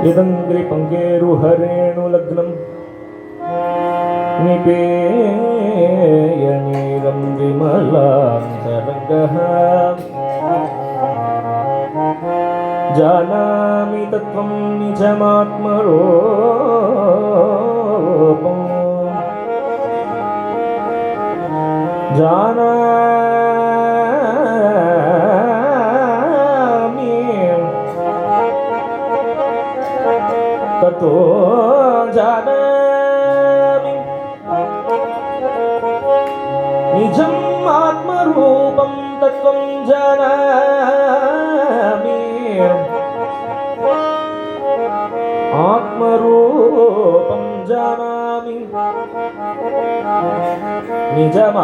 यदंग्रि पंकेरुहरेणुलग्नं निपेयनीलं विमलान्तरङ्गः जानामि तत्त्वं निजमात्मरूपम् जानामि ततो जानामि निजम् आत्मरूपं तत्त्वं जानामि आत्मरूपं जानामि निजमात्मरूपं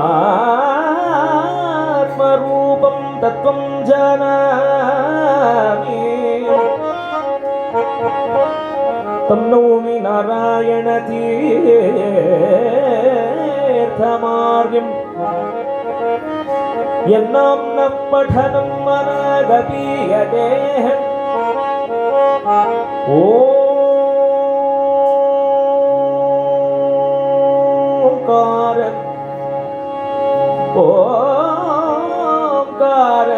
तत्त्वं जानामि तं नौमि नारायणतीर्थमार्गं यन्नाम्नः पठनं मनागपीयते ओंकार ओंकार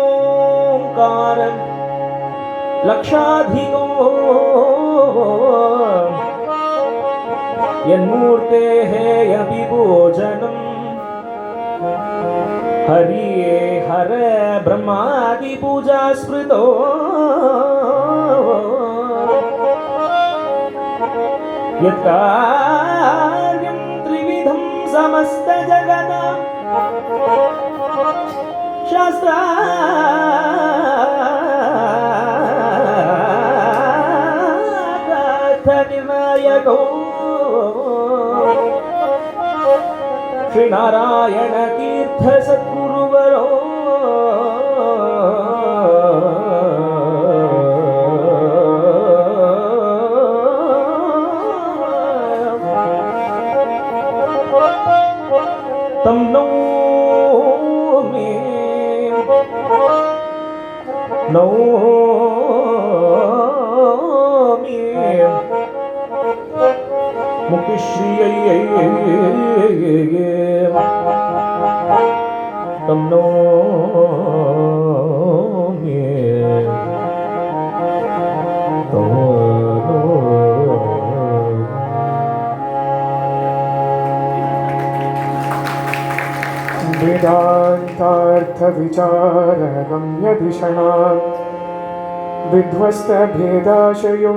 ओंकार लक्षाधिको यन्मूर्तेः अभिभोजनम् हरिये हर ब्रह्मादि पूजा स्मृतो यत्कार्यं त्रिविधं समस्त जगतां शास्त्रार्थनिर्णायको श्री नारायण तीर्थ सद्गुरुवरो तं नौमि मुक्तिश्रियै तं नौमि वेदान्तार्थविचारगम्यधिषणां विध्वस्तभेदाशयो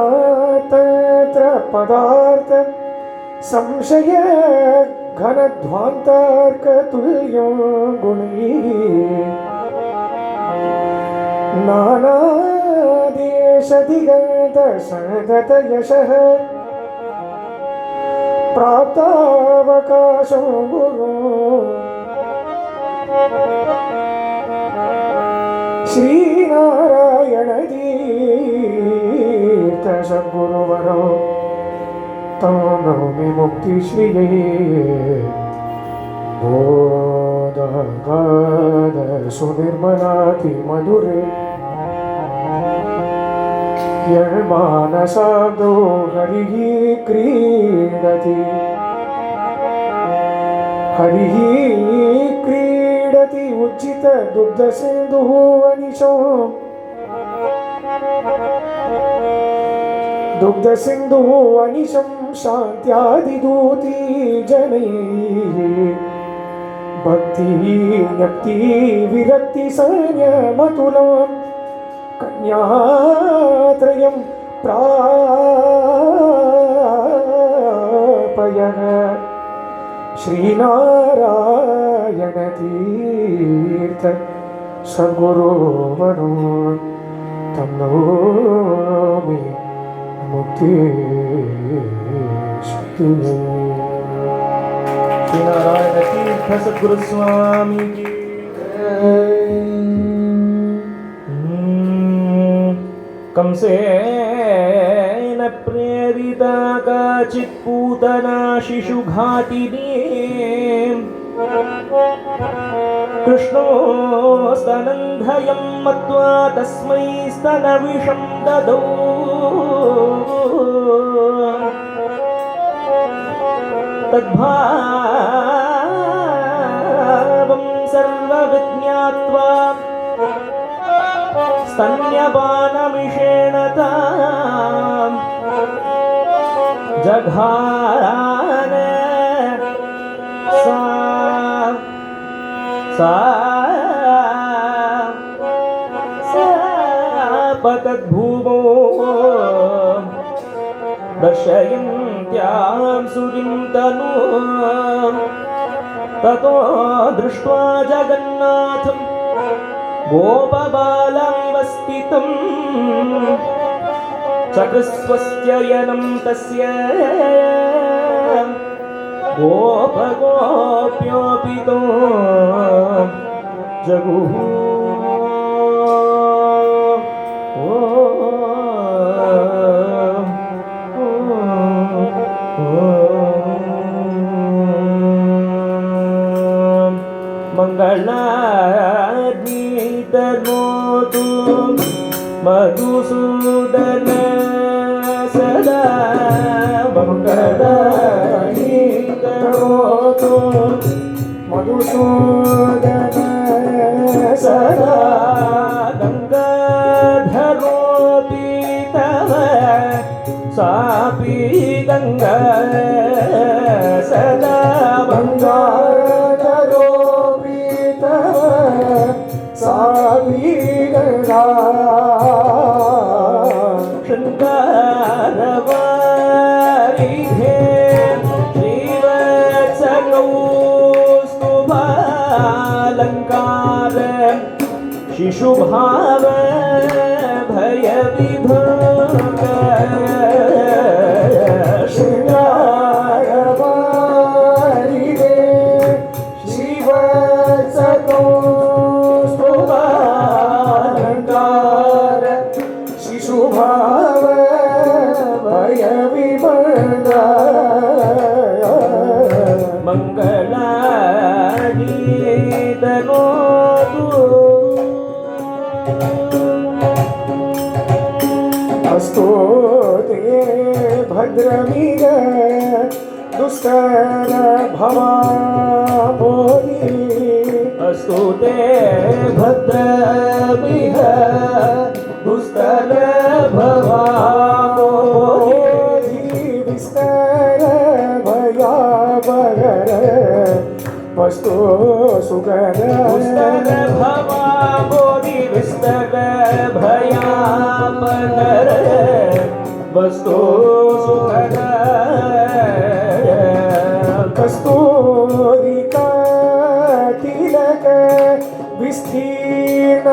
नानातत्र पदार्थ संशय घनध्वान्तर्कतुल्यो गुणैः नानादेशदिगन्तसदतयशः प्राप्तावकाशो गुरु श्रीनारायण तीर्थ सद्गुरुवरो तं नौमि मुक्तिश्रिये बोधगाद सुनिर्मलाति मधुरे यन्मानसाब्दो हरिः क्रीडति उज्जित दुग्धसिन्धुः अनिशो दुग्धसिन्धुः अनिशं शान्त्यादिदूती जनैः भक्ति ज्ञप्ति विरक्ति संयमतुलां कन्यात्रयं प्रापयः श्रीनारायण तीर्थ सद्गुरुवरो तं नौमि मुक्तिश्रिये। श्रीनारायण तीर्थ सद्गुरु स्वामी की कंसेन प्रेरिता काचित् पूतना शिशुघाटिनी कृष्णो स्तनन्धयं मत्वा तस्मै स्तनविषं ददौ तद्भावं सर्वविज्ञात्वा स्तन्यपानमिषेण तां जघान सा पतद्भूमो दर्शयन्त्यां सुरिं तनुं ततो दृष्ट्वा जगन्नाथं गोपबालमिव स्थितं चकृस्वस्त्ययनं तस्य गोपगोप्योऽपितो जगुः मंगलागीतनोतु मधुसूदन सदा मंगलागीतनोतु मधुसूदन सदा गंगाधरोऽपि तव सापि गंगा सदा गंगाधरोऽपि तव सापि गंगा शृङ्गारवारिधे श्रीवत्सकौस्तुभालङ्कार शिशुभाव भयविभूत शृङ्गारवारिधे श्रीवत्सकौस्तुभालङ्कार शिशुभाव भयविभूता मङ्गलागीतनोतु अस्तु ते भद्रमिग दुस्तर भवामोहि अस्तु ते भद्रमिह दुस्तर भवामोहि विस्तर भयावगर वस्तु सुगर दुस्तर भवामोहि विस्तर भयावगर वस्तु सुगर कस्तूरिका तिलक विस्तीर्ण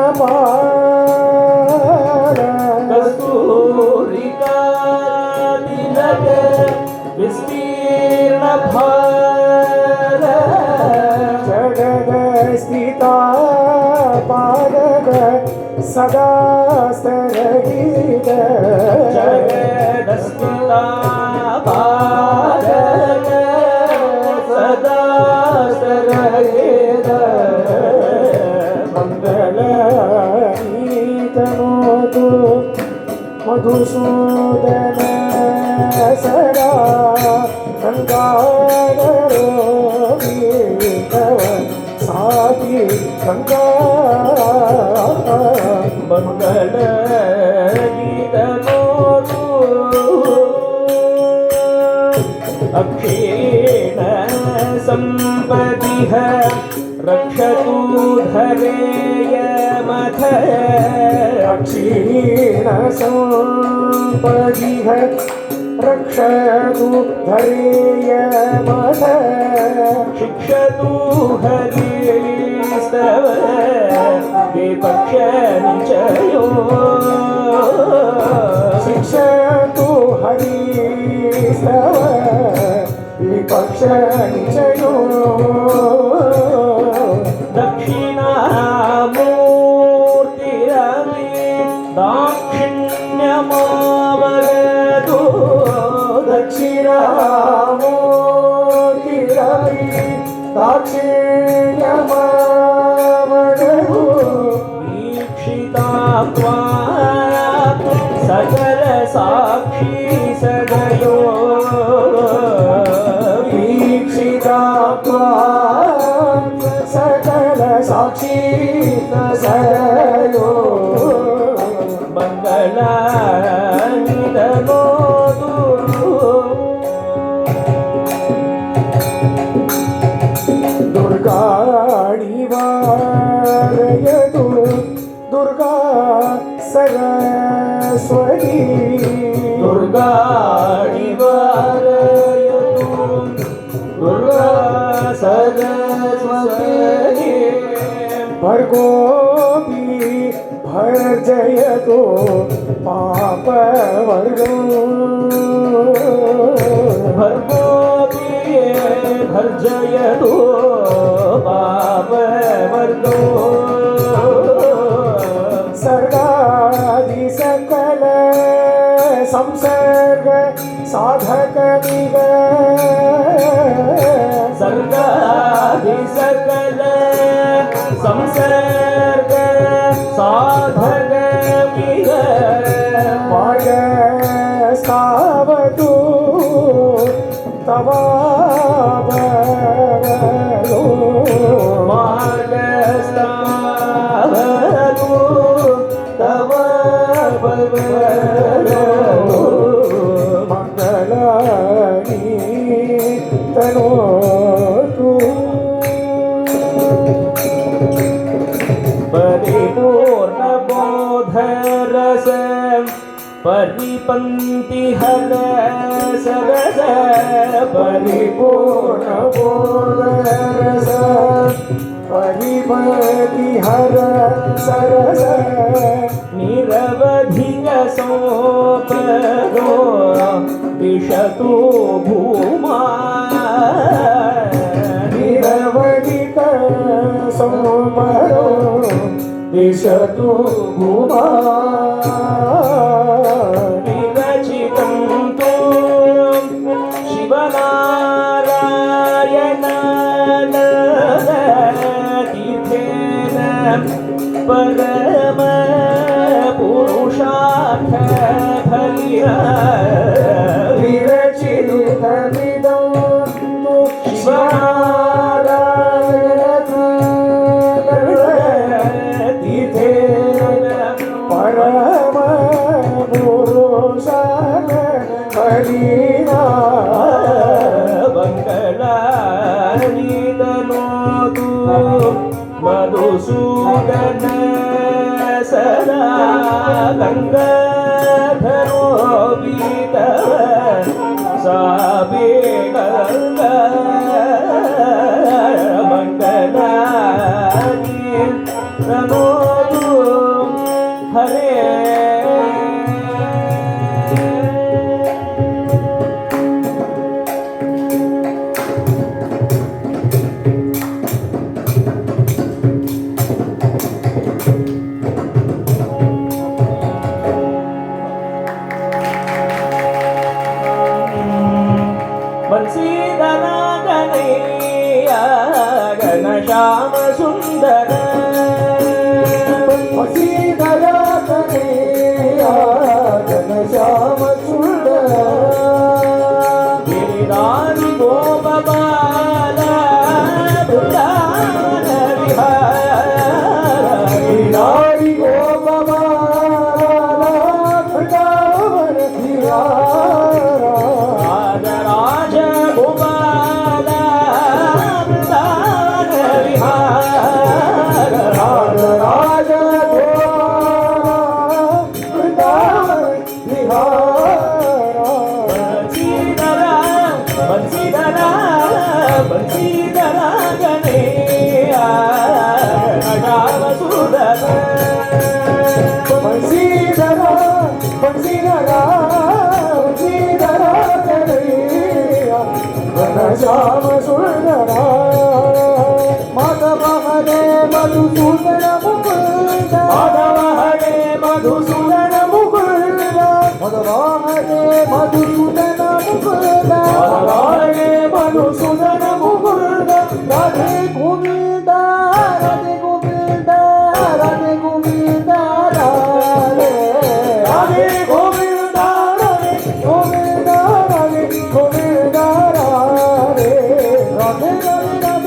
कस्तूरिका तिलक विस्तीर्ण जगद स्थिता पादक सदा स्तरहित जगदस्मिता पादक सदा स्तरहित मंगलगीतनोतु मधुसूदन सदा गंगाधरोऽपि तव सापि गंगा मंगलगीतनोतु अक्षीण सम्पदिह रक्षतु धरेयमथ क्षीण सम्पदिह रक्षतु धरेयमथ शिक्षतु हरिस्तव विपक्षनिचयो शिक्षतु हरिस्तव विपक्षनिचयो दक्षिणामूर्तिरपि दाक्षिण्यमावगतु दक्षिणामूर्तिरपि दाक्षिण्यमावगतु सकल साक्षी सयो ಮಂಗಳಾನಿದನೋದು दुर्गा निवारयतु दुर्गा सरस्वती ದುರ್ಗಾ ನಿವಾರಯತು ದುರ್ಗಾ ಸರಸ್ವತಿ भर्गोऽपि भर्जयतु पापवर्गो ಭರ್ಗೋಪಿಯೇ ಭರ್ಜಯತು ಪಾಪವರ್ಗೋ सर्गादि सकल संसर्ग साधकमिव सर्गादि सकल संसर्ग साधकमिव मायस्तावतु तवावलो मार्गस्तावतु तव बलवलो मङ्गलानि तनोतु परिपूर्ण बोधरस परिपन्तिहर सरस परिपूर्ण बोधरस परिपतिहर सरस निरवधिक सोपरो विशतु भूमा निरवधिक सोमरो दिशतु भूमा विरचितं तु शिवनारायण तीर्थेन परम पुरुषार्थ फलिया विरचितमिदं तु शिवनारायण तीर्थेन परम पुरुषार्थ फलिया बङ्गलानिदनोतु मधुसूदन सदा गङ्गाधरो बीतव साबे गङ्गा मङ्गलानि नमोतु हरे बंसीधरा गणैया घनश्याम सुंदर वसीधरा कन्हैया घनश्याम सुंदर गिरिधारी गोपबाल वृंदावन विहार गिरिधारी गोपबाल वृंदावन विहार राजराज गोपाल वृंदावन विहार राज वृंदावन विहार बंसीधरा बंसीधरा गणैया घनश्याम सुंदर बंसीधरा बंसीधरा बंसीधरा कन्हैया घनश्याम सुंदरा माधव हरे मधुसूदन मुकुंद माधव हरे मधुसूदन मुकुंद माधव हरे मधुसूदन मुकुंद माधव हरे मधुसूदन मुकुंद राधे गोविंद राधे गोविंद राधे गोविंद राधे राधे गोविंद राधे गोविंद राधे गोविंद राधे राधे राधे राधे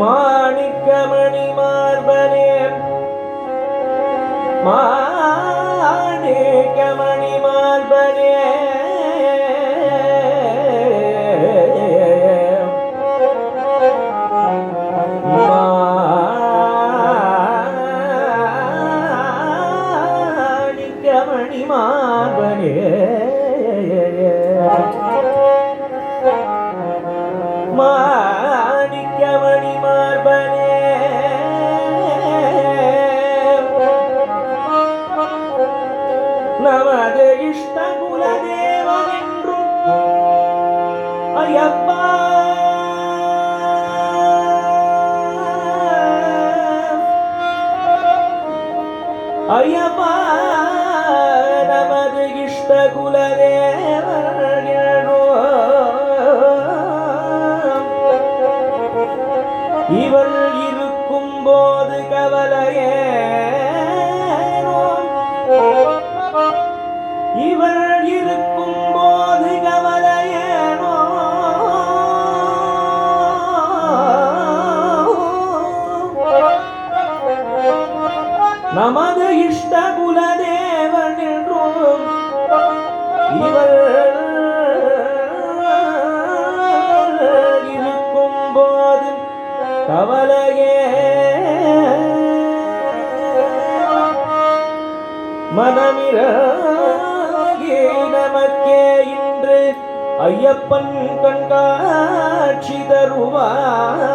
மாணிக்கமணி மார்பனே மாணிக்கமணி மார்பனே மாணிக்கமணி மார்பனே மாணிக்கமணி மார்பனே நமது இஷ்ட குலதேவனென்றும் ஐயப்பா ஐயப்பா நமது இஷ்ட இவள் இருக்கும் போது கவலையேனோ இவள் இருக்கும் போது கவலையேனோ நமது இஷ்ட குலதேவன் என்றும் இவள் இருக்கும் போது கவலையே மனமிறகே நமக்கே இன்று ஐயப்பன் கண்காட்சி தருவார்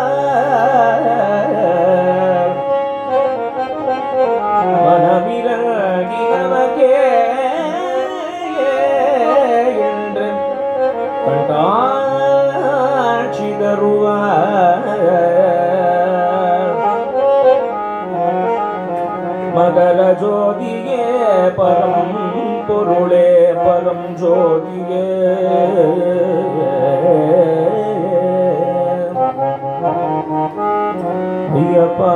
மனமிறகி நமக்கே என்று கண்காட்சி தருவார் மகர ஜோதியே பரம் பொருளே பரம் ஜோதியே ஐயப்பா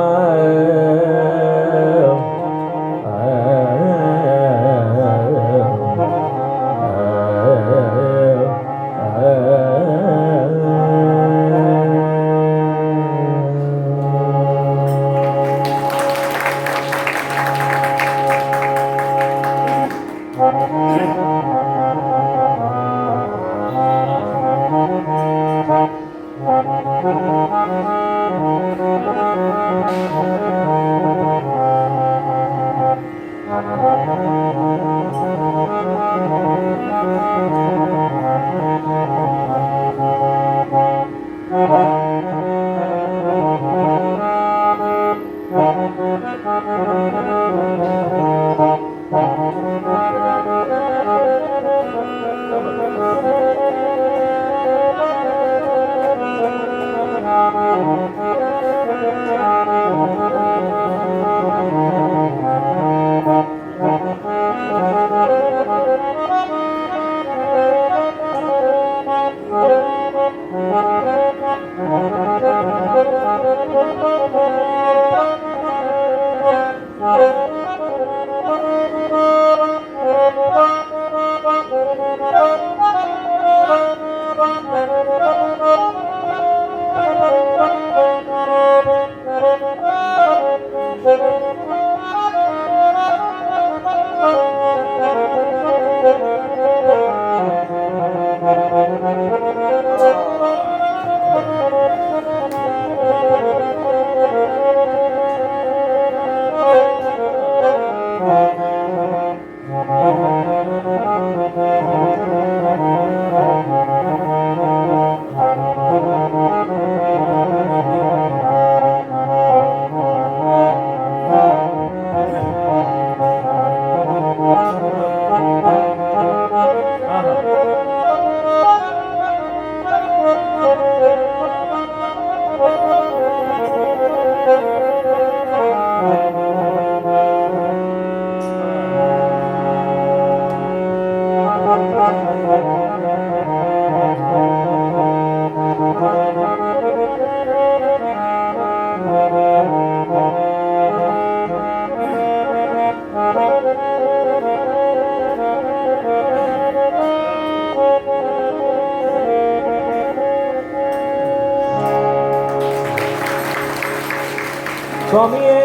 சுவாமியே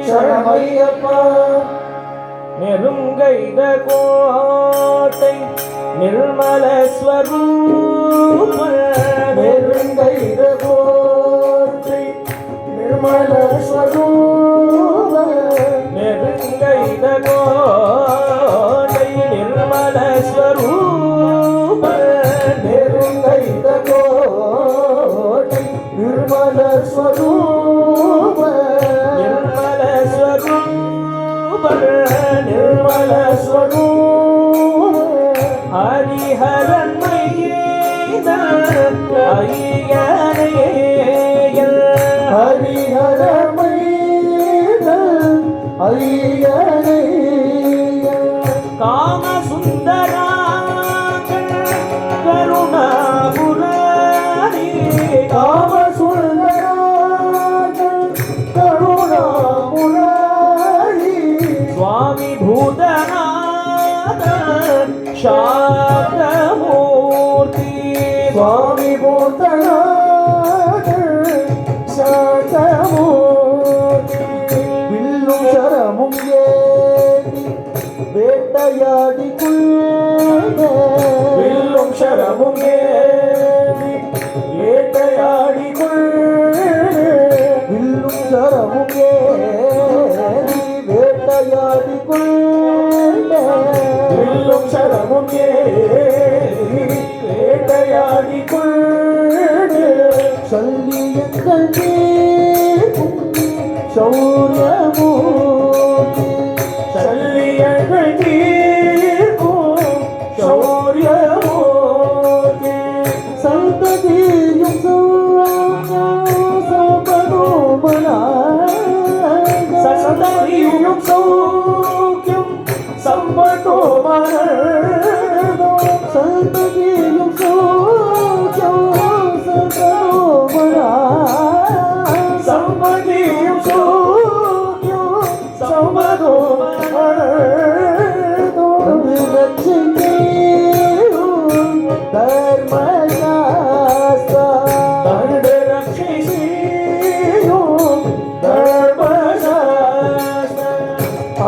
சரணமையப்பா நெருங்கைத கோட்டை நிர்மல ஸ்வரூப நெருங்கைத கோட்டை நிர்மல ஸ்வரூப நெருங்கைத கோட்டை நிர்மல ஸ்வரூப நெருங்கைத கோட்டை நிர்மல ஸ்வரூப நிர்மல ஸ்வரூப நிர்மல ஸ்வரூப ஹரிஹரன் மையேன ஐயனையல் ஹரிஹரமைய ஐயனை காம சுந்தராக கருணாபுராரி காம சுந்தராக கருணாமுராரி சுவாமி பூதநாத சாந்தமூர்த்தி சுவாமி பூதநாத சாந்தமூர்த்தி வில்லும் சரமும் ஏந்தி வேட்டையாடி வில்லும் சரமும் ஏந்தி வேட்டையாடி வில்லும் சரமும் ஏந்தி வேட்டையாடி வில்லும் சரமும் ஏந்தி வேட்டையாடி சல்லியங்கள் கேட்கும் சௌரியமூர்த்தி சல்லியங்கள் தீர்க்கும் சௌரியமூர்த்தி சந்ததியும் சந்ததியும் சௌக்கியம் சம்பதோ மரணோ சந்ததியும் சம்பதியும் சௌக்கியம் சம்பதோ மரணோ தர்மசாஸ்திரா தண்டு ரட்சை செய்யும் தர்மசாஸ்திர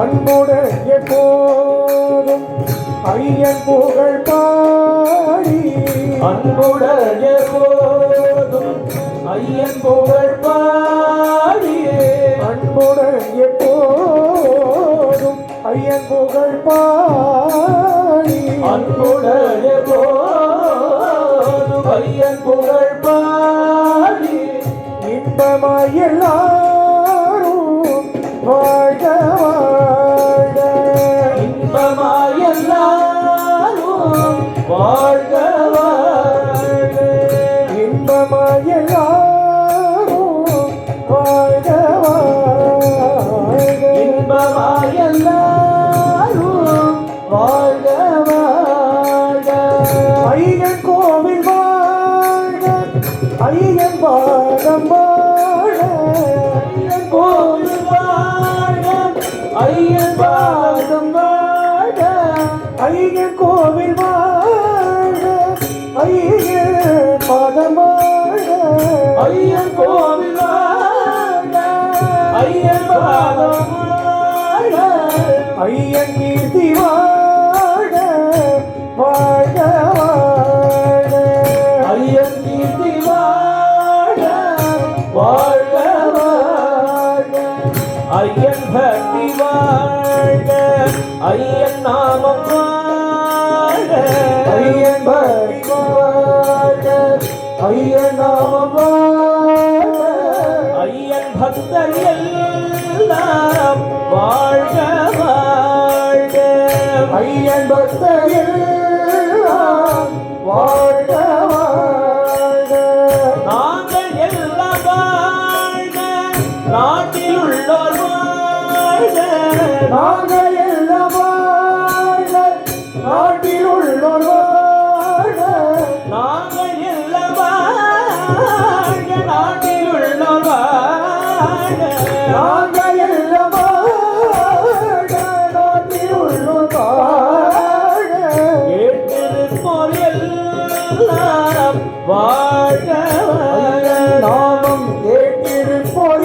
அன்புடைய போதும் ஐயன் புகழ் பாடி அன்புடைய போதும் ஐயன் புகழ் பாடி அன்புடைய போதும் ஐயன் புகழ் பாடி அன்புடைய போதும் ஐயன் புகழ் பாடி இன்பமாய் எல்லாரும் வாழ்க வாழ்க இன்பமாய் எல்லாரும் வாழ்க வாழ்க இன்பமாய் எல்லாரும் வாழ்க வாழ்க இன்பமாய் எல்லாரும் வாழ்க வாழ்க ஐயன் கோவில் வாழ்க ஐயன் பாதம் வாழ்க ஐயன் கோவில் வாழ்க ஐயன் பாதம் வாழ்க ஐயன் கோவில் வாழ்க ஐயன் பாதம் வாழ்க ஐயன் கோவில் வாழ்க ஐயன் பாதம் வாழ்க ஐயன் கீர்த்தி வாழ்க வாழ்க வாழ்க ஐயன் கீர்த்தி வாழ்க வாழ்க வாழ்க ஐயன் பக்தி வாழ்க ஐயன் நாமம் வாழ்க ஐயன் பக்தி வாழ்க ஐயன் நாமம் வாழ்க ஐயன் பக்தர் எல்லாம் வாழ்க வாழ்க ஐயன் பக்தர் எல்லாம் வாழ்க வாழ்க நாங்கள் எல்லாம் வாழ்க நாட்டில் உள்ளோர் வாழ்க நாங்கள் எல்லாம் வாழ்க நாட்டில் உள்ளோர் வாழ்க நாங்கள் எல்லாம் வாழ்க நாட்டில் உள்ளோர் வாழ்க நாங்கள் எல்லாம் வாழ்க நாட்டில் உள்ளோர் வாழ்க கேட்டிருப்போர் எல்லாம் வாழ்க நாமம் கேட்டிருப்போர்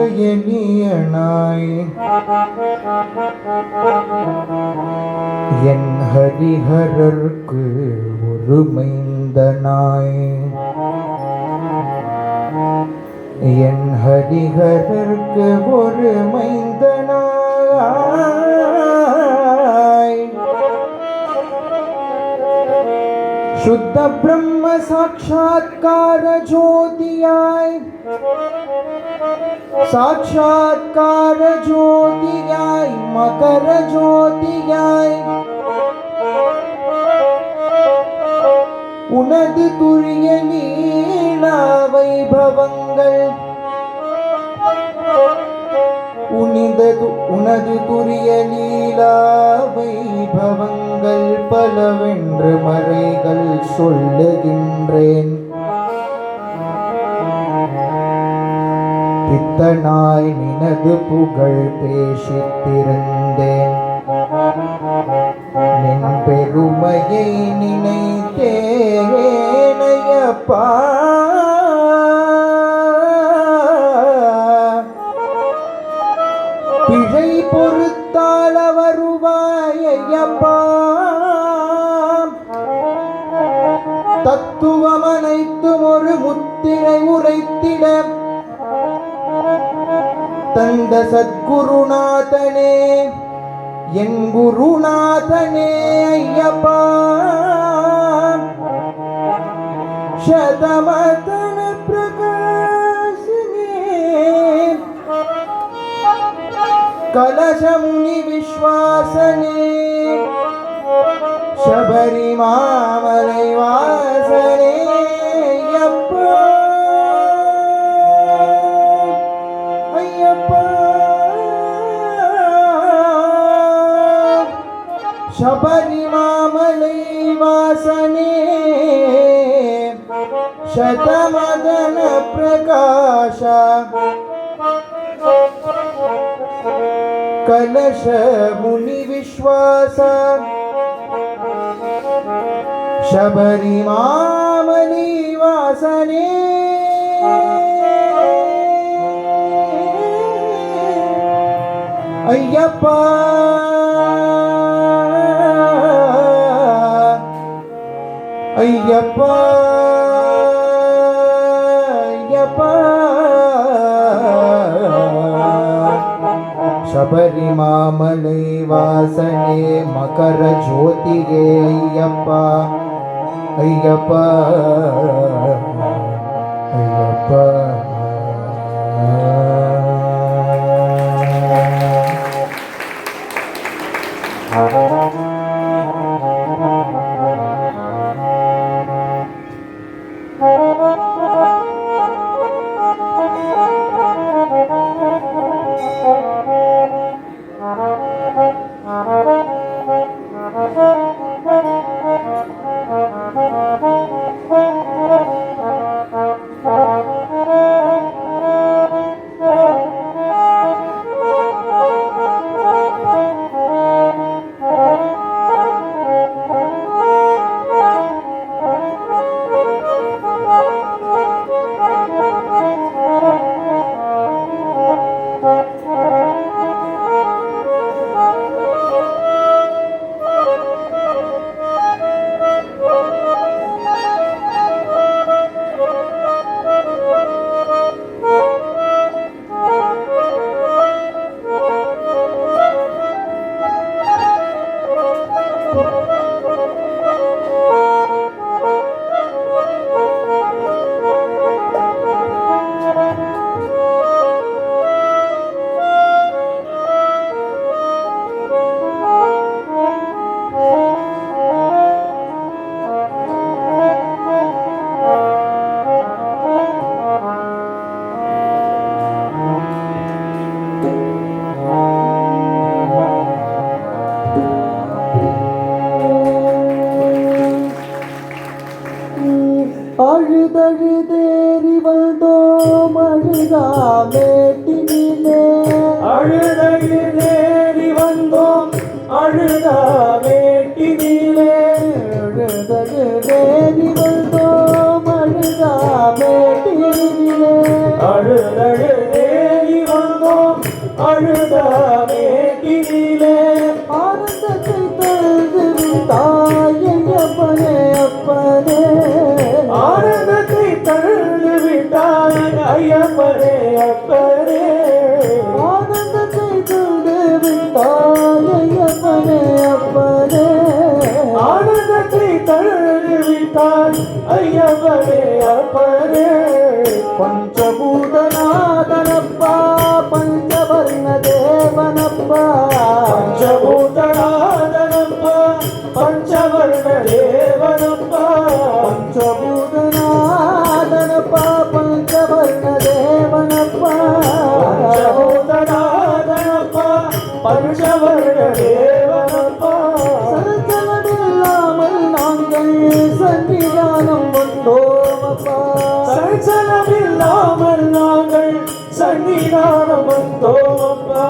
ஒரு எளியனாய் என் ஹரிஹரர்க்கு ஒரு மைந்தனாய் என் ஹரிஹரர்க்கு ஒரு மைந்தனாய் शुद्ध ब्रह्म साक्षात्कार ज्योतियाय साक्षात्कार ज्योतियाय मकर ज्योतियाय उनது துரிய லீலா வைபவங்கள் உனது துரிய லீலா வைபவங்கள் பலவென்று மறைகள் சொல்லுகின்றேன். பித்தனாய் நினது புகழ் பேசித்திருந்தேன். நின் பெருமையை நினைத்தேனையப்பா. பிழை பொறுத்தால வருவாயப்பா. தத்துவம் அனைத்தும் ஒரு முத்திரை உரைத்திட தந்த சத்குருநாதனே என் குருநாதனே ஐயப்பா. சதமதன பிரகாசனே கலசமுனி விஸ்வாசனே சபரிமாமலை வாசனே ஐயப்பா. ஐயப்பா சபரிமாமலை வாசனே சதமதன பிரகாஷ कलश मुनि विश्वास शबरिमामलि वासने अय्यप्पा. अय्यप्पा अय्यप्पा शबरिमामलै वासने मकर ज्योतिगे अय्यप्पा. अय्यप्पा अय्यप्पा. அழுதழுதேறி வந்தோம் அழுதாமேட்டினிலே. அழுதழுதேறி வந்தோம் அழுதாமேட்டினிலே. அழுதழுதேறி வந்தோம் அழுதாமேட்டினிலே. அழுதழுதேறி அழுத மேட்டினிலே ஆனந்தத்தை தந்து விட்டாய் ஐயப்பனே அப்பனே ஆனந்தத்தை தழுந்து விட்டாய் ஐயப்பனே அப்பனே ஆனந்தத்தை தந்து விட்டாய் ஐயப்பனே அப்பனே ஆனந்தத்தை தழுந்து விட்டாய் ஐயப்பனே அப்பனே பஞ்சபூதநாதனப்பா பஞ்சவர்ண தேவனப்பா பஞ்சபூதநாதனப்பா பஞ்சவர்ண தேவனப்பா பஞ்சபூதநாதனப்பா பஞ்சவர்ண தேவனப்பா பஞ்சபூதநாதனப்பா பஞ்சவர்ண தேவனப்பா சலசலமில்லாமல் நாங்கள் சன்னிதானம் வந்தோமப்பா சஞ்சலமில்லாமல் நாங்கள் சன்னிதானம் வந்தோமப்பா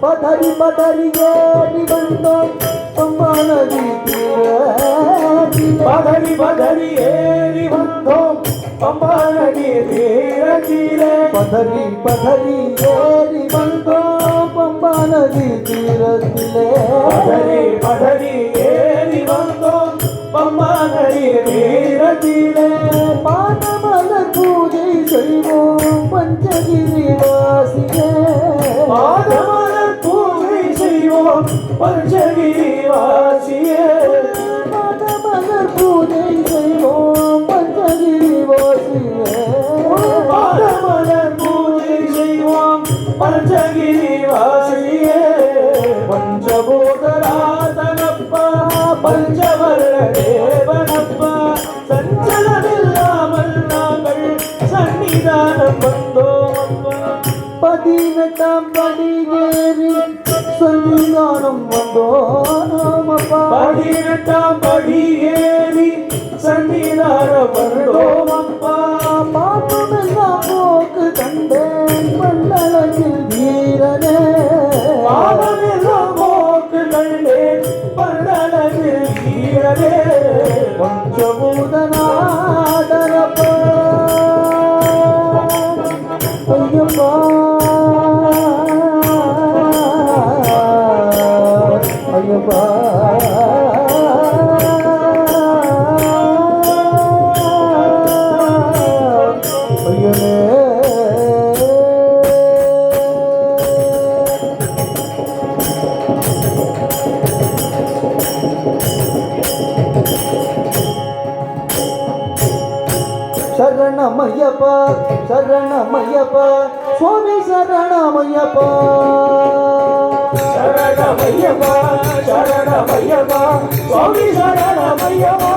பதறி பதறி ஏறி வந்தோம் அம்மா நதி பதறி பதறி ஏறி வந்தோம் பம்பா நதி தீரத்திலே பதறி பதறி ஏறி வந்தோம் பம்பா நதி தீரத்திலே பதறி பதறி ஏறி வந்தோம் பம்பா நதி தீரத்திலே பாதமலர் பூஜை செய்வோம் பஞ்சகிரி வாசியே பாதமலர் பூஜை செய்வோம் பஞ்சகிரி வாசியே பாதமலர் பூஜை செய்வோம் பஞ்சகிரி வாசியே பாதமலர் பூஜை செய்வோம் பஞ்சகிரி வாசியே பஞ்சபூதராதனப்பா பஞ்சவர்ண தேவனப்பா சஞ்சலமில்லாமல் நாங்கள் சன்னிதானம் வந்தோமப்பா பதினெட்டாம் படி ஏறி சன்னிதானம் வந்தோமப்பா 18ஆம் படி ஏறி சன்னிதானம் வந்தோமப்பா பாப்பமெல்லாம் போக்கு கண்டேன் மண்டலத்தில் வீரனே பாவமெல்லாம் போக்கு கண்டேன் பல்லளவில் வீரனே பஞ்சபூதநாதனப்பா ஐயப்பா ஐயப்பா ஐயனே சரணமய்யப்பா சரணமய்யப்பா சுவாமி சரணமய்யப்பா சரணமையப்பா சரணமையப்பா சுவாமி சரணமையப்பா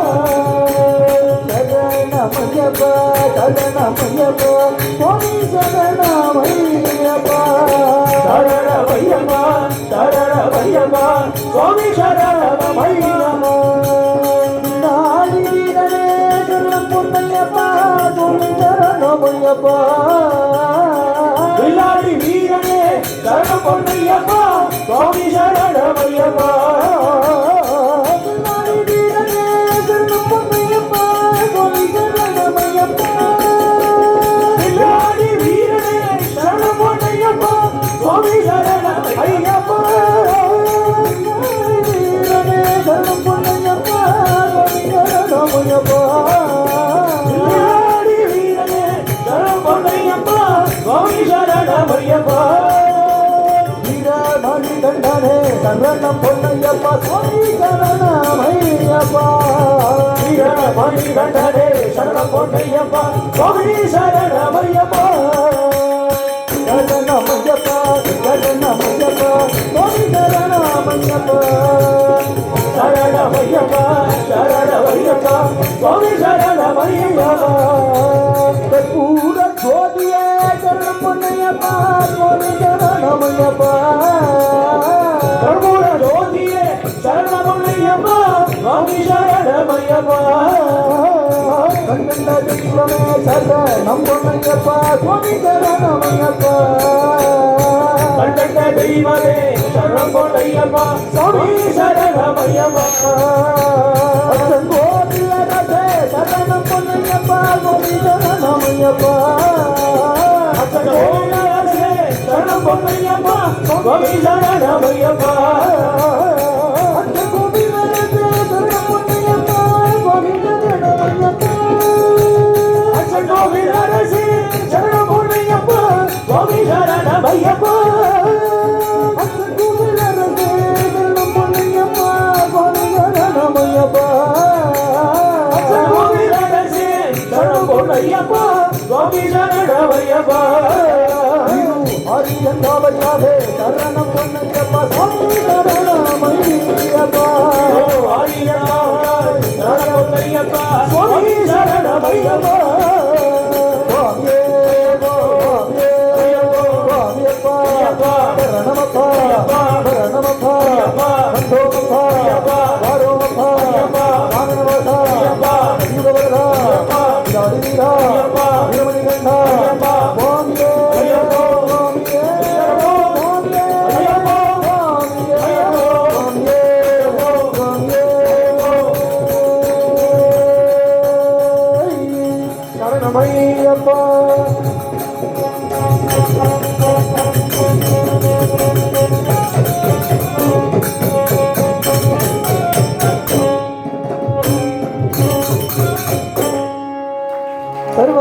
சரணமய்யப்பா சரணமய்யப்பா சுவாமி சரணமய்யப்பா சரணமையப்பா சரணமையப்பா சுவாமி சரணமையப்பா நாடி வீரனே சரணம் பொன்னையப்பா சுவாமி சரணமய்யப்பா வில்லாடி வீரனே சரணம் பொன்னையப்பா சுவாமி சரணமையப்பா நாடி வீரனே சரணம் பொன்னையப்பா சுவாமி சரணமய்யப்பா வில்லாடி வீரனே சரணம் பொன்னையப்பா சுவாமி சரணமையப்பா வில்லாடி வீரனே சரணம் பொன்னையப்பா சுவாமி சரணமையப்பா கண்டனே சரணம் பொன்னையப்பா சுவாமி சரணமையப்பா வீரமணி கண்டனே சரணம் பொன்னையப்பா சுவாமி சரணமையப்பா சரணமையப்பா சரணமையப்பா சுவாமி சரணமையப்பா சரணமையப்பா சரணமையப்பா சுவாமி சரணமையப்பா கற்பூர ஜோதியே சரணம் பொன்னையப்பா சுவாமி சரணமையப்பா கற்பூர ஜோதியே சரணம் பொன்னையப்பா சுவாமி சரணமையப்பா கண்கண்ட தெய்வமே சரணம் பொன்னையப்பா சுவாமி சரணமையப்பா கண்ட தெய்வமே சரணம் பொன்னையப்பா சுவாமி சரணமையப்பா கோவிலரசே சரணம் பொன்னையப்பா சுவாமி சரணமையப்பா சரணமையப்பா சரணம் பொன்னையப்பா சுவாமி சரணமையப்பா கோவிலரசே சரணம் பொன்னையப்பா சுவாமி சரணமையப்பா ஐயப்பா சுவாமி சரணமையப்பா ஹரியந்தாவையாவே சரணம் பொன்னையப்பா சுவாமி சரணமையப்பா ஹரியந்தாவை சரணம் பொன்னையப்பா சுவாமி சரணமையப்பா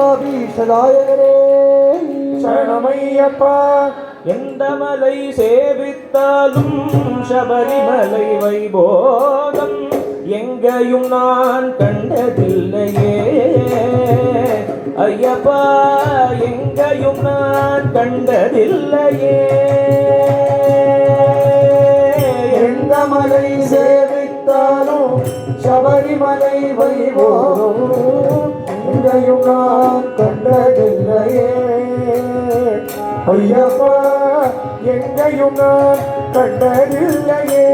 சர்வாபீஷதாயகரே சரணமையப்பா எந்த மலை சேவித்தாலும் சபரிமலை வைபோகம் எங்கேயும் நான் கண்டதில்லையே ஐயப்பா எங்கேயும் நான் கண்டதில்லையே எந்த மலை சேவித்தாலும் சபரிமலை வைபோகம் எங்கேயும் நான் கண்டதில்லையே ஐயப்பா எங்கேயும் நான் கண்டதில்லையே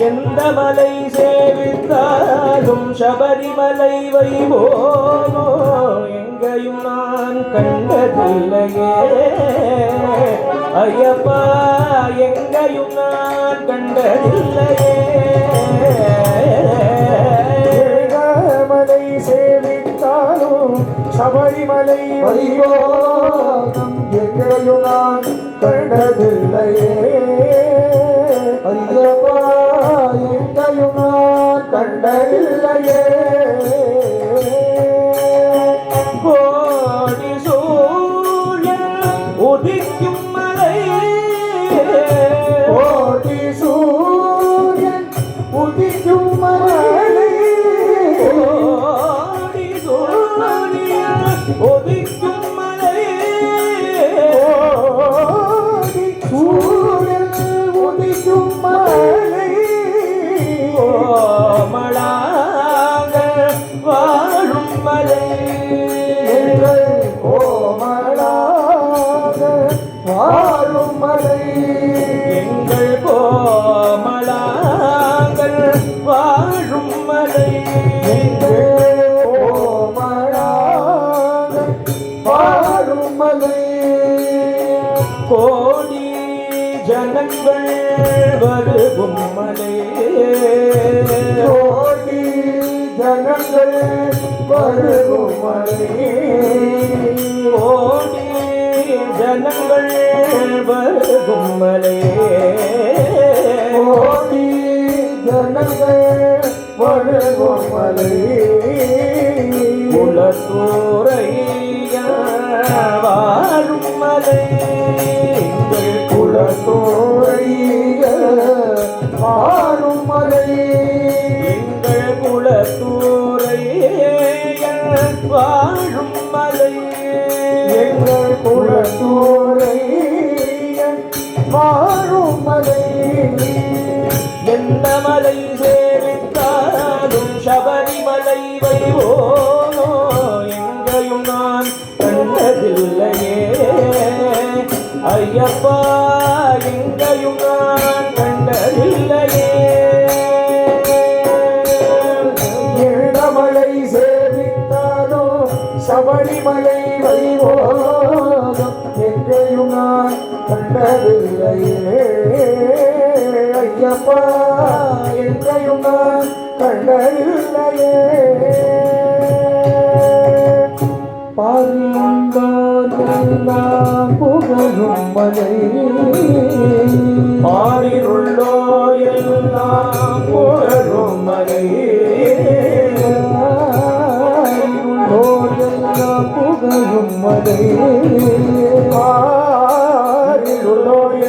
எந்த மலை சேவித்தாலும் சபரிமலை வைபோகோ எங்கேயும் நான் கண்டதில்லையே ஐயப்பா எங்கேயும் நான் கண்டதில்லையே மலை சேவித்தாலும் சபரிமலை வைபோகம் எங்கேயும் நான் கண்டதில்லையே ஐயப்பா எங்கேயும் நான் கண்டதில்லையே கோடி சூரியன் உதிக்கும் மலை கோடி சூரியன் உதிக்கும் மலை கோடி சூரியன் உதிக்கும் மலை கோடி சூரியன் உதிக்கும் மலை கோமளாக வாழும் மலை கோமளாக வாழும் மலை எங்கள் கோமளாக வாழும் மலை எங்கள் கோமளாக வாழும் மலை கோடி ஜனங்கள் வருகும் மலை கோடி ஜனங்கள் வருகும் மலை கோடி ஜனங்கள் வருகும் மலை கோடி ஜனங்கள் வருகும் மலை குலத்தூரைய வாழும் மலை எங்கள் குலத்தூரைய வாழும் மலை எங்கள் குலத்தூரைய வாழும் மலை எங்கள் குலத்தூரைய வாழும் மலை எந்த மலை சேவித்தாலும் சபரிமலை வைபோகோ எங்கேயும் நான் கண்டதில்லையே ஐயப்பா எங்கேயும் நான் கண்டதில்லையே மலை சேவித்தாலும் சபரிமலை வைபோகம் எங்கேயும் நான் கண்டதில்லையே ஐயப்பா எங்கேயும் நான் கண்டதில்லையே பாருங்கள் எல்லாம் புகழும் மலை ஆரிருள்ளோர் எல்லாம் புகழும் மலை ஆரிருள்ளோர் எல்லாம் புகழும் மலை ஆரிருள்ளோர்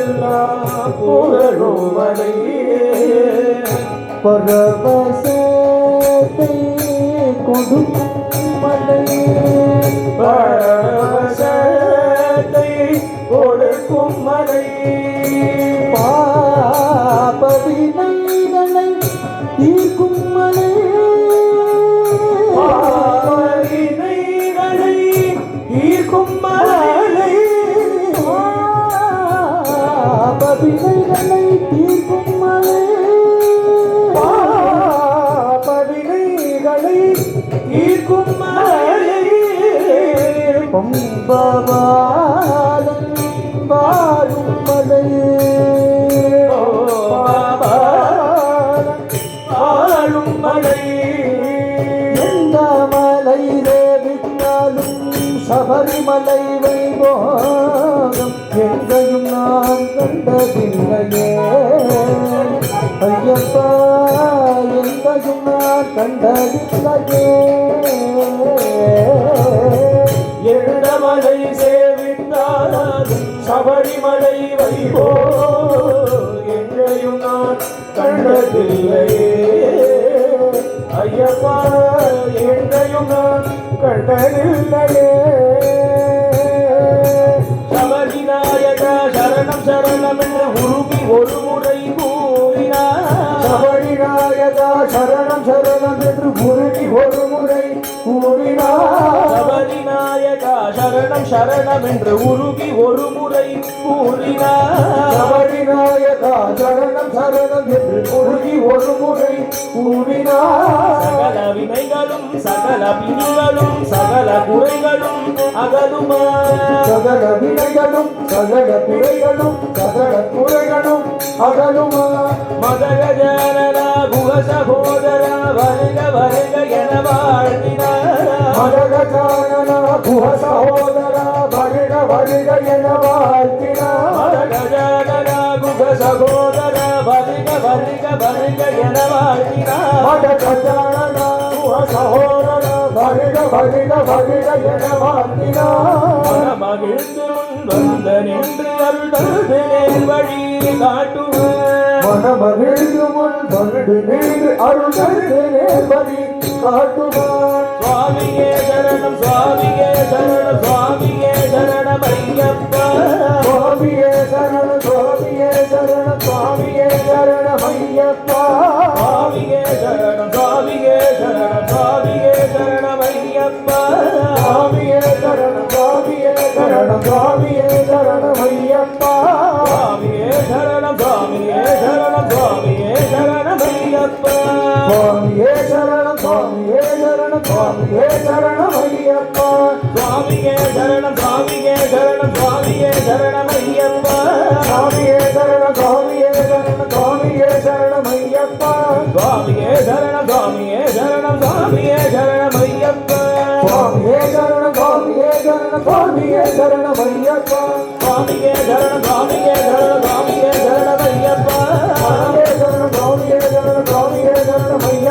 எல்லாம் புகழும் மலை பரவசத்தை கொடுக்கும் மலை பரவசத்தை கொடுக்கும் மலை பாபவினைகளை தீர்க்கும் மலை பாவவினைகளை தீர்க்கும் மலை பாபவினைகளை தீர்க்கும் மலை பாவவினைகளை தீர்க்கும் மலை பம்பவாதன் வாழும் மலை ஆளும் மலை எந்த மலை தேவித்தாலும் சபரிமலை வைபோகம் எங்கையும் நான் கண்டதில்லையே ஐயப்பா எங்கையும் நான் கண்டதில்லையே எண்ணமலை சேவித்தாலும் சபரிமலை வைபோ எங்கேயும் நான் கண்டதில்லையே ஐயப்பா எங்கேயும் நான் கண்டதில்லையே சபரிநாயகா சரணம் சரணம் என்று உருகி ஒரு முறை கூறினார் சபரிநாயகா சரணம் சரணம் என்று உருகி ஒரு முறை கூறினார் சபரிநாயகா சரணம் சரணம் என்று உருகி ஒரு முறை கூறினார் சபரிநாயகா சரணம் சரணம் என்று உருகி ஒரு முறை கூறினார் சகல வினைகளும் சகல பிணிகளும் சகல குறைகளும் அகலுமா சகல வினைகளும் சகல குறைகளும் சகல குறைகளும் அகலுமா மதகஜானனா குக சகோதர வருக வருக என வாழ்த்தினார் மதகஜானனா குஹ சகோதர வருக வருக என வாழ்த்தினார் மதகஜானனா குக சகோதர வருக வருக வருக என வாழ்த்தினார் மதகஜானனா குஹ சகோதர வருக வருக வருக என வாழ்த்தினார் மகிழ்ந்து முன் வந்த நின்று அருள்தரு நேர் வழி காட்டுவார் மனமகிழ்ந்து முன் வந்து நின்று அருள்தரு நேர்வழி காட்டுவார் சுவாமியே சரணம் சுவாமியே சரணம் சுவாமியே சரணம் ஐயப்பா சுவாமியே சரணம் சுவாமியே சரணம் சுவாமியே சரணம் ஐயப்பா சுவாமியே சரணம் சுவாமியே சரணம் சுவாமியே சரணம் ஐயப்பா சுவாமியே சரணம் சுவாமியே சரணம் சுவாமியே சரணம் ஐயப்பா சுவாமியே சரணம் சுவாமியே சரணம் சுவாமியே சரணம் ஐயப்பா சுவாமியே சரணம் சுவாமியே சரணம் சுவாமியே சரணம் ஐயப்பா சுவாமியே சரணம் சுவாமியே சரணம் சுவாமியே சரணம் ஐயப்பா சுவாமியே சரணம் சுவாமியே சரணம் சுவாமியே சரணம் ஐயப்பா சுவாமியே சரணம் சுவாமியே சரணம் சுவாமியே சரணம் ஐயப்பா சுவாமியே சரணம் சுவாமியே சரணம் சுவாமியே சரணம் ஐயப்பா சுவாமியே சரணம் சுவாமியே சரணம் சுவாமியே சரணம் ஐயப்பா சுவாமியே சரணம் சுவாமியே சரணம் சுவாமியே சரணம் ஐயப்பா சுவாமியே சரணம் சுவாமியே சரணம் சுவாமியே சரணம் ஐயப்பா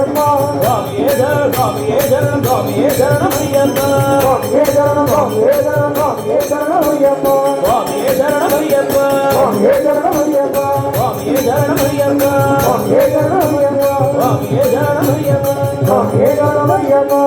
சுவாமியே சரணம் சுவாமியே சரணம் சுவாமியே சரணம் ஐயப்பா சுவாமியே சரணம் ஐயப்பா சுவாமியே சரணம் ஐயப்பா சுவாமியே சரணம் ஐயப்பா சுவாமியே சரணம் ஐயப்பா சுவாமியே சரணம் ஐயப்பா சுவாமியே சரணம் ஐயப்பா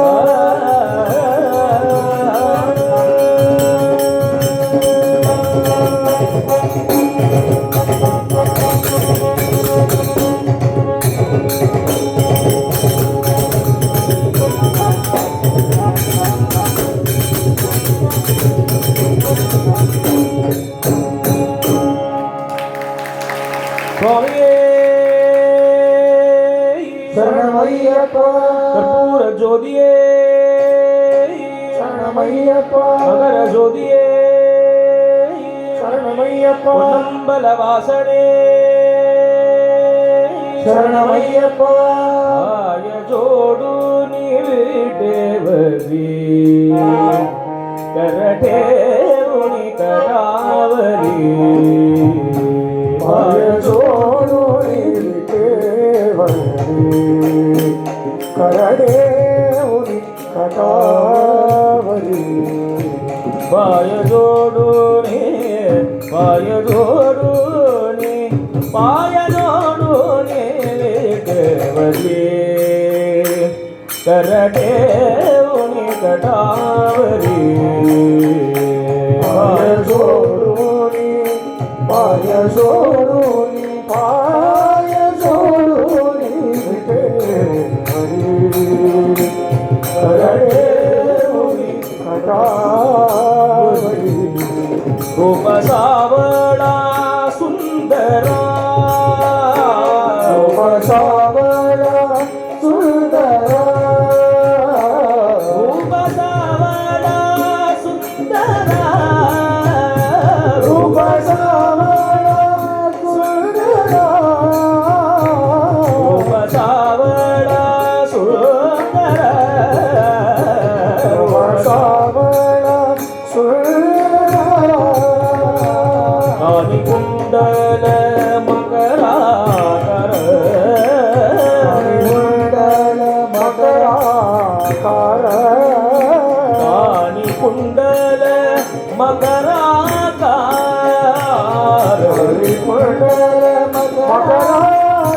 சுவாமியே சரணமையப்பா கற்பூர ஜோதியே சரணமையப்பா மகர ஜோதியே சரணமையப்பா பொன்னம்பல வாசனே சரணமையப்பா ஆய ஜோடு நீ தேவரி கரடேவ कटावरी पाय जोडूनी विटेवरी करडे उनी कटावरी पाय जोडूनी पाय जोडूनी पाय जोडूनी विटेवरी करडे उनी कटावरी पाय जोडूनी पाय जोडूनी पाय जोडूनी विटेवरी करडे उनी कटावरी रूप सावळा सुंदरा रूप सावळा सुंदरा रूप सावळा सुंदरा रूप सावळा सुंदरा रूप सावळा सुंदरा रूप सावळा सुंदरा आणि कुंडल मकराकर कुंडल मकराकार आणि कुंडल मकराकार कुंडल मकराकार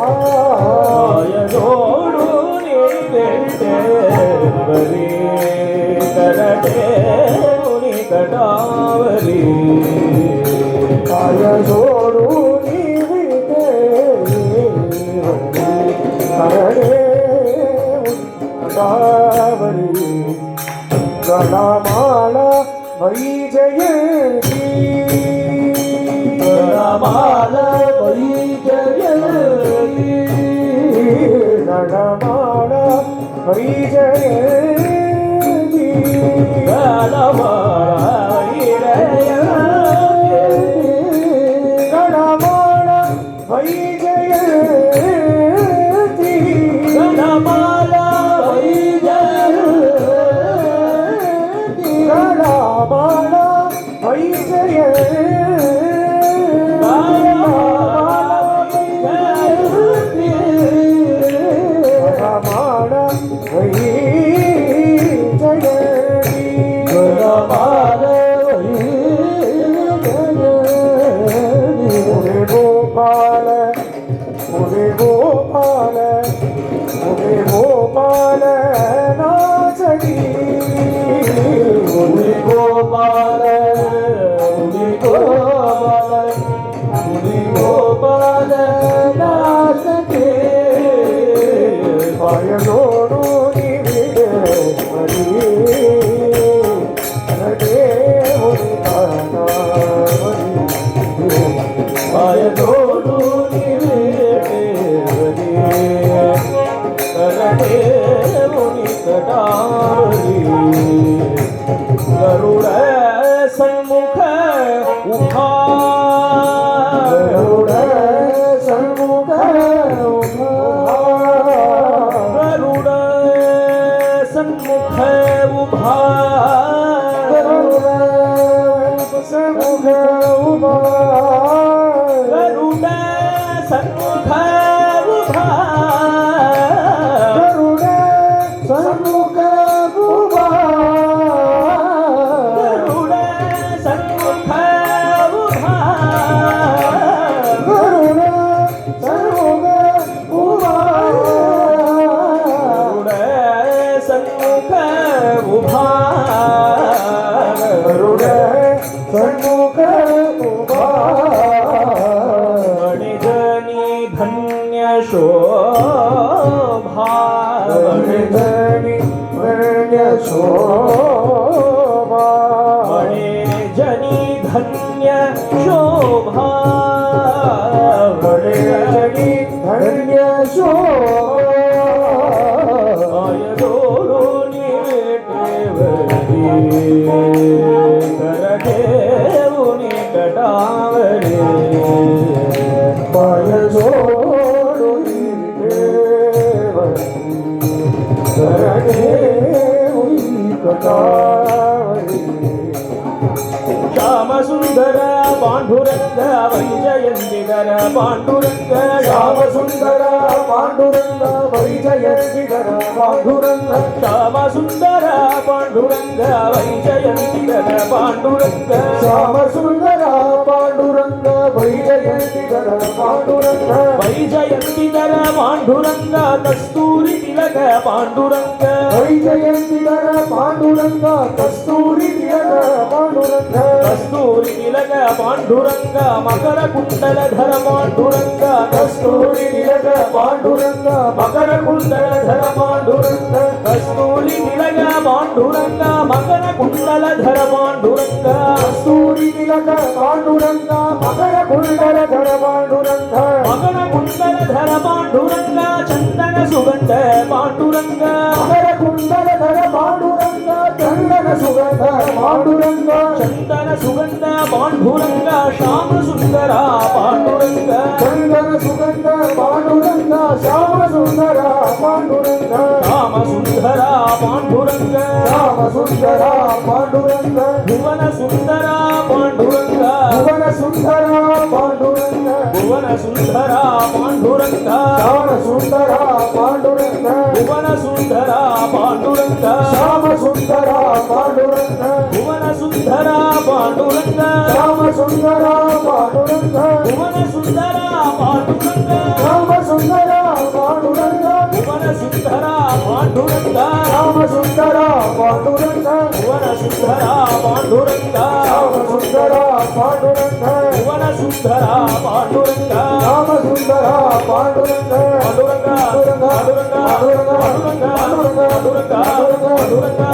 पाय जोडून भेटेवरी करडे उनी कटावरी पाय जोडूनी विटेवरी करडे कटावरी गणमाला वै जयंती गणमाला वै जयंती गणमाला वै जयंती गणमाला गणमाला वै जयंती गणमाला वै जयंती गणमाला वै गणमाला वै जयंती मुरे गोपाल मुरे गोपाल मुरे गोपाल नाचती मुनि गोपाल मुनि गोपाल मुनि गोपाल नाचते पाय जोडूनी विटेवरी करडे उनी कटावरी पाय जोडून भेटेवरी करडे उनी कटावरी गरुड सन्मुख उभा गरुड सन्मुख उभा गरुड सन्मुख उभा गरुड सन्मुख उभा गरुड सन्मुख उभा गरुड सन्मुख उभा गरुड सन्मुख उभा गरुड सन्मुख उभा गरुड सन्मुख उभा गरुड सन्मुख उभा मणिजनी धन्य शोभा मणिजनी धन्य शोभा मणिजनी धन्य शोभा मणिजनी धन्य शोभा पाय जोडून भेटेवरी करडे उनी कटावरी पाय जोडूनी विटेवरी करडे उनी कटावरी श्यामसुन्दर पाण्डुरङ्ग वैजयन्तिधर पाण्डुरङ्ग श्यामसुन्दर पाण्डुरङ्ग वैजयन्तिधर पाण्डुरङ्ग श्यामसुन्दर पाण्डुरङ्ग वैजयन्तिधर पाण्डुरङ्ग श्यामसुन्दर पाण्डुरङ्ग वैजयन्तिधर पाण्डुरङ्ग वैजयन्तिधर पाण्डुरङ्ग कस्तूरि तिलक पाण्डुरङ्ग वैजयन्तिधर पाण्डुरङ्ग कस्तूरि तिलक पाण्डुरङ्ग कस्तूरि तिलक पाण्डुरङ्ग मकरकुण्डलधर पाण्डुरङ्ग कस्तूरि तिलक पाण्डुरङ्ग मकरकुण्डलधर पाण्डुरङ्ग कस्तूरि तिलक पाण्डुरङ्ग मकरकुण्डलधर पाण्डुरङ्ग कस्तूरि तिलक पाण्डुरङ्ग मकरकुण्डलधर पाण्डुरङ्ग मकरकुण्डलधर पाण्डुरङ्ग चन्दन सुगन्ध पाण्डुरङ्ग मकरकुण्डलधर पाण्डुरङ्ग चन्दन सुगन्ध पाण्डुरङ्ग चन्दन सुगन्ध पाण्डुरङ्ग श्यामसुन्दर पाण्डुरङ्ग चन्दन सुगन्ध पाण्डुरङ्ग श्यामसुन्दर पाण्डुरङ्ग श्यामसुन्दर पाण्डुरङ्ग श्यामसुन्दर पाण्डुरङ्ग भुवनसुन्दर पाण्डुरङ्ग भुवनसुन्दर पाण्डुरङ्ग भुवनसुन्दर पाण्डुरङ्ग श्यामसुन्दर पाण्डुरङ्ग भुवनसुन्दर पाण्डुरङ्ग श्यामसुन्दर पाण्डुरङ्ग भुवनसुन्दर पाण्डुरङ्ग श्यामसुन्दर पाण्डुरङ्ग भुवनसुन्दर पाण्डुरङ्ग श्यामसुन्दर पाण्डुरङ्ग भुवनसुन्दर पाण्डुरङ्ग श्यामसुन्दर पाण्डुरङ्ग भुवनसुन्दर पाण्डुरङ्ग श्यामसुन्दर पाण्डुरङ्ग भुवनसुन्दर पाण्डुरङ्ग श्यामसुन्दर पाण्डुरङ्ग पाण्डुरङ्ग पाण्डुरङ्ग पाण्डुरङ्ग पाण्डुरङ्ग पाण्डुरङ्ग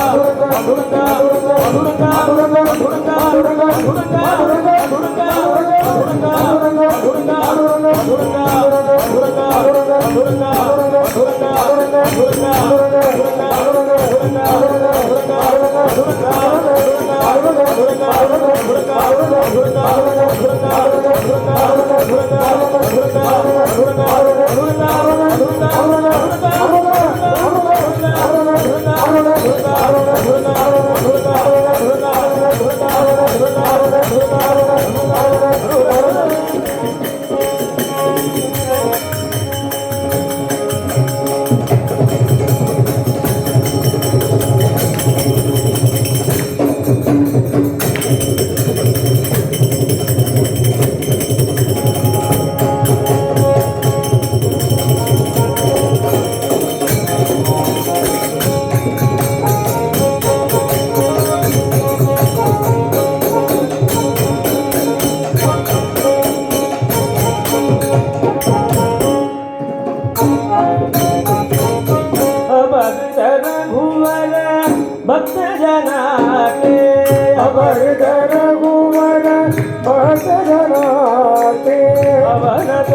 अवर्धन भुवन भक्तजनाते अवनत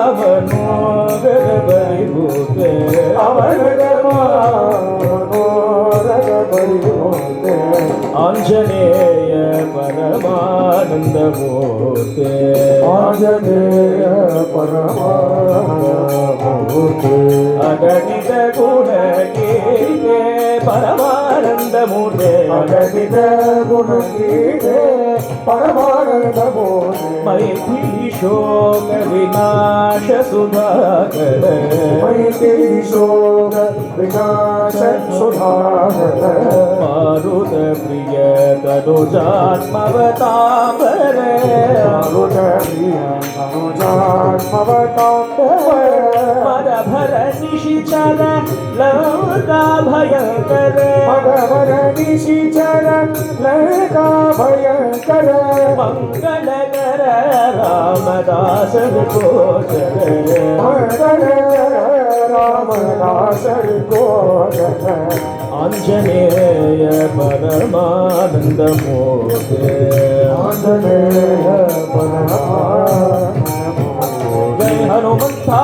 मावनोगर परिभूते अवर्धन मनोरथ परिभूते आञ्जनेय परमानंद मूर्ते आंजनेय परमानंदमूर्ते अगणित गुण कीर्ते परमानंद मूर्ते अगणित गुण कीर्ते परमानंदमूर्ते मैथिली शोक विनाश सुधाकर मैथिली शोक विनाश सुधाकर मारुत प्रिय तनुजात्मवतापर मारुत प्रिय तनुजात्मवतापर मदभर निशिचर लंका भयंकर मदभर निशिचर लंका भयंकर मंगलकर रामदास गोचर मंगल रामदास गोचर आंजनेय परमानंद मूर्ते आंजनेय परमानंदमूर्ते जय हनुमंता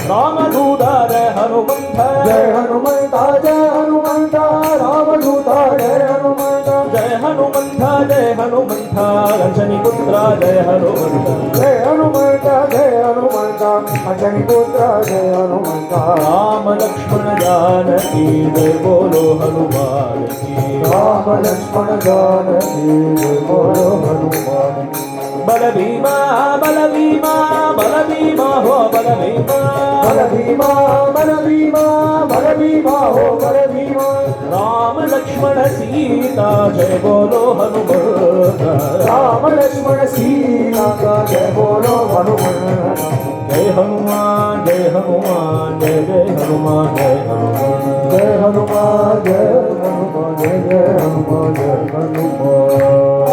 रामदूता जय हनुमंता जय हनुमंता रामदूता जय हनुमंता जय हनुमंता हनुमंता जय हनुमंता अंजनी पुत्रा जय हनुमंता जय हनुमंता जय हनुमंता अंजनी पुत्र जय हनुमंता राम लक्ष्मण जानकी जय बोलो हनुमान की राम लक्ष्मण जानकी जय बोलो हनुमान की बल भीमा बल भीमा बल भीमा हो बल भीमा बल भीमा बल भीमा बल भीमा हो बल भीमा राम लक्ष्मण सीता जय बोलो हनुमान राम लक्ष्मण सीता का जय बोलो हनुमान जय हनुमान जय हनुमान जय जय हनुमान जय हनुमान जय हनुमान जय हनुमान जय जय हनुमान जय हनुमान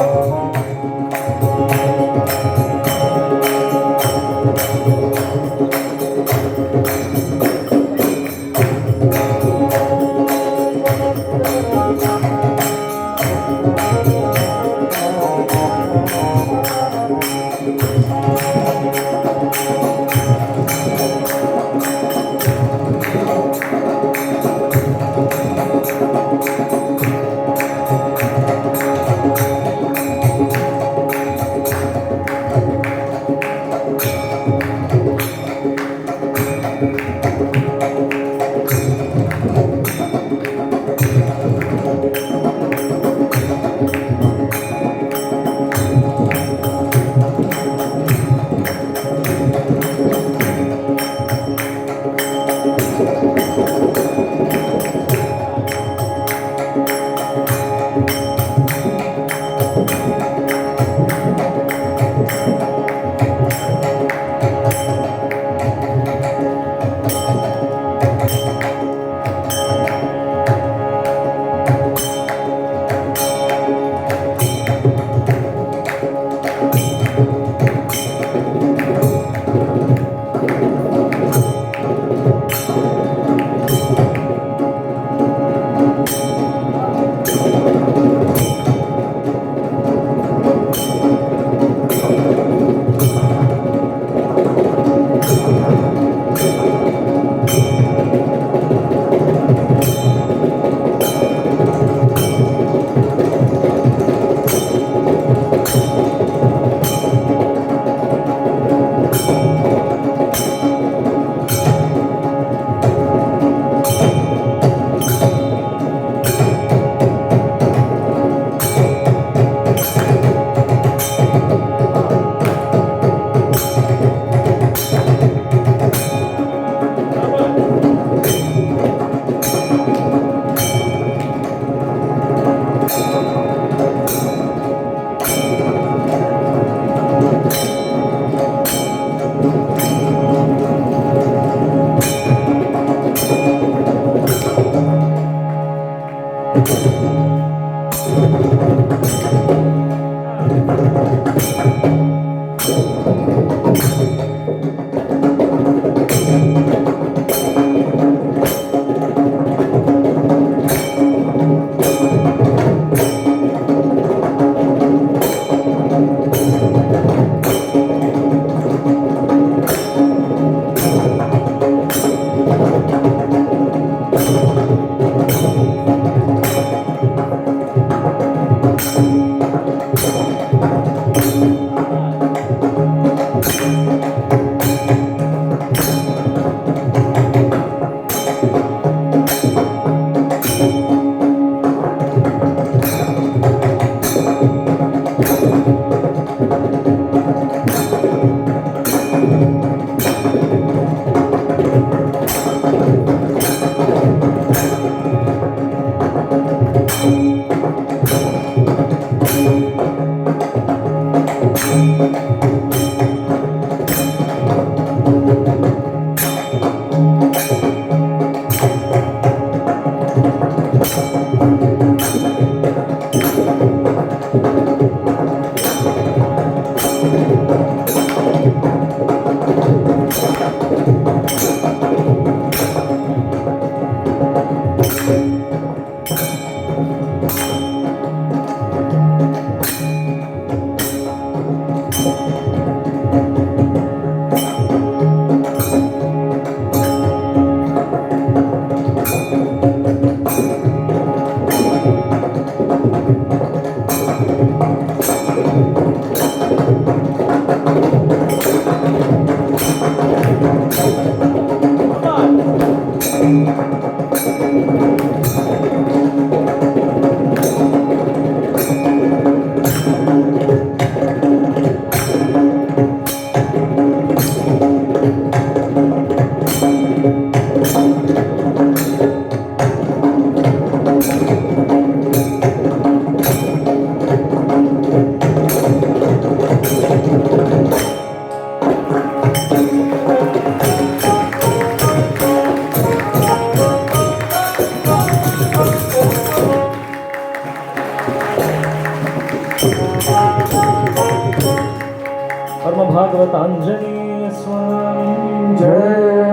भागवत आंजनेय स्वामी जय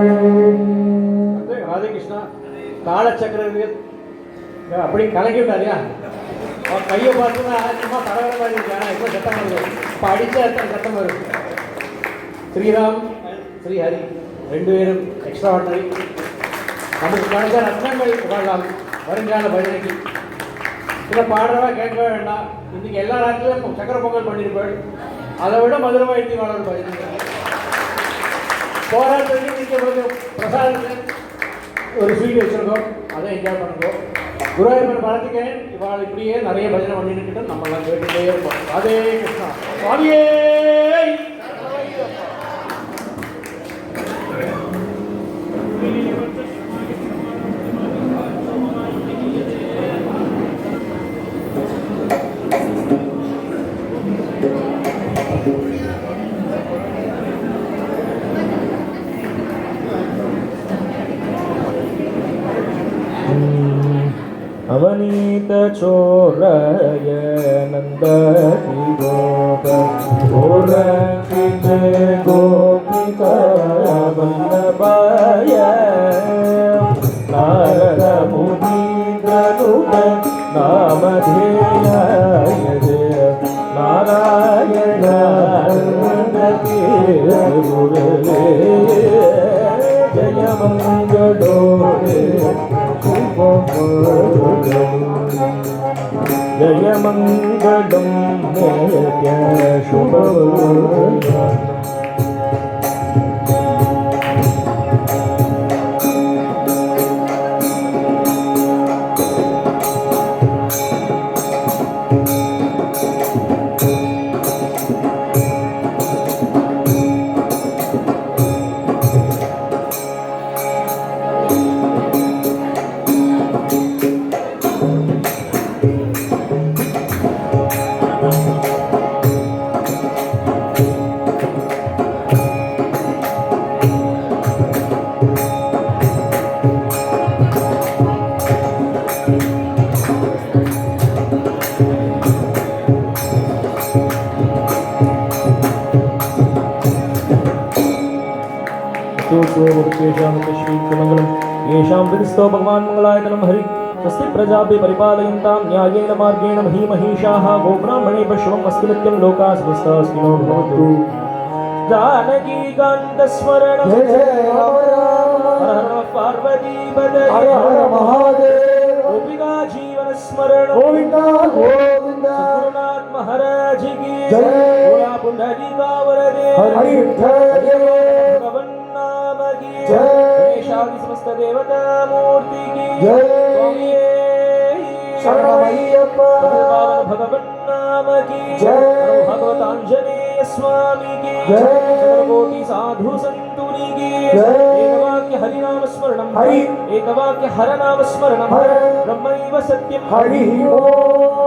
राधे कृष्णा कालचक्र அப்படி கலக்கி விட்டாரியா அவன் கையை பார்த்தோன்னா சும்மா பரவாயில்ல மாதிரி இருக்கு ஆனால் இப்போ சத்தம் வருது இப்போ அடித்தா சத்தம் வரும் ஸ்ரீராம் ஸ்ரீஹரி ரெண்டு பேரும் எக்ஸ்ட்ரா ஆர்டினரி நமக்கு கிடைச்ச ரத்னங்கள் புகழலாம் வருங்கால பஜனைக்கு சில பாடுறவா கேட்கவே வேண்டாம் இன்றைக்கி எல்லா நாட்டிலும் சக்கரை பொங்கல் பண்ணியிருப்பாள் அதை விட மதுரவாய்த்தி வளரும் பஜனை போராட்டத்துக்கு இன்றைக்கி பிரசாதத்துக்கு ஒரு ஸ்வீட் வச்சுருக்கோம் அதை என்ஜாய் பண்ணுவோம் குருவாயூர் பழத்துக்கேன் இவாள் இப்படியே நிறைய பஜனை பண்ணிட்டு நம்மளாம் கேட்டுட்டே இருப்போம் ராதே கிருஷ்ணா சுவாமியே अवनीत चोरय नंदति गोप गोरक्षित गोपिका वल्लभाय नारद मुनीन्द्रनुत नामधेयाय नारायण नंदति गुरुवे जय मंगलो जय मंगलम नित्य शुभ येषां विदिस्तो भगवान् मंगलायतनं हरि स्वस्ति प्रजाभि परिपालयन्तां न्यायेन मार्गेण महीमहीषाः गोब्राह्मणेभ्यः शुभमस्तु नित्यं लोकाः समस्ताः सुखिनो भवन्तु जानकीकान्तस्मरणं जय जय राम राम हर हर पार्वतीपतये हर हर महादेव गोपिका जीवन स्मरण गोविंदा गोविंदा सद्गुरुनाथ महाराज की जय बोला पुंडरीका वरदे हरि विठ्ठल भगवन् नाम की जय गणेशादि समस्त देवता मूर्ति की जय स्वामिये शरणमय्यप्पा पावन भगवन् नाम की जय भगवत आंजनेय स्वामी की जय सर्वकोटि साधु संतुनि की जय एकवाक्य हरि नाम स्मरणं हरि एकवाक्य हर नाम स्मरणं हर ब्रह्मैव सत्यं हरि ओम